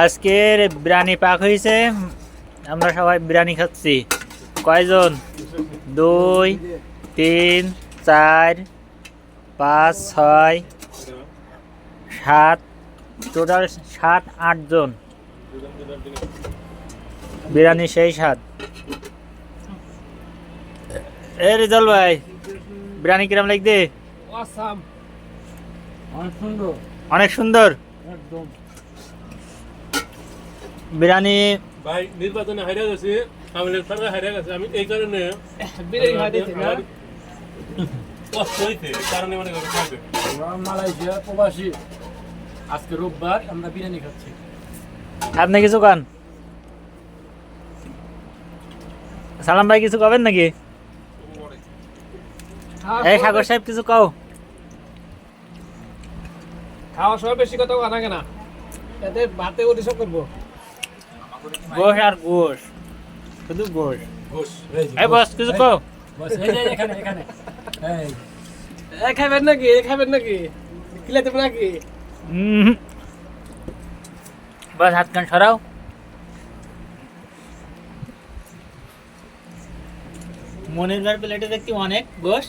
আজকের বিরিয়ানি পাক হয়েছে, আমরা সবাই বিরিয়ানি খাচ্ছি। কয়জন? 2 3 4 5 6 7, টোটাল 7-8 জন। বিরিয়ানি সেই স্বাদ। এ রেজাল ভাই, বিরিয়ানি কিরম লাগছে? অনেক সুন্দর। বিরিয়ানি ভাই নির্বাচনে হারিয়ে গেছে, আমাদের সরকার হারিয়ে গেছে। আমি এই কারণে বিরিয়ানি খাইতেছি না। কষ্ট হইতে কারণে মনে করি খাইতে। মালয়েশিয়া প্রবাসী, আজকে রোববার আমরা বিরিয়ানি খাচ্ছি। আপনি কিছু কান? সালাম ভাই কিছু কবেন নাকি? এই সাগর সাহেব কিছু কও। খাওয়া সময় বেশি কথা আনা কেনা, এতে ভাতে অডিশন করবো। গোশ আর গোশ, শুধু গোশ। ঘোষ এই বস কিছু কও। বস এই যে এখানে এখানে এই খাবেন নাকি? খাবেন নাকি? খিলাতে নাকি? বস হাত কান সরাও। মনির ভাইয়ের প্লেটে দেখছি অনেক গোশ।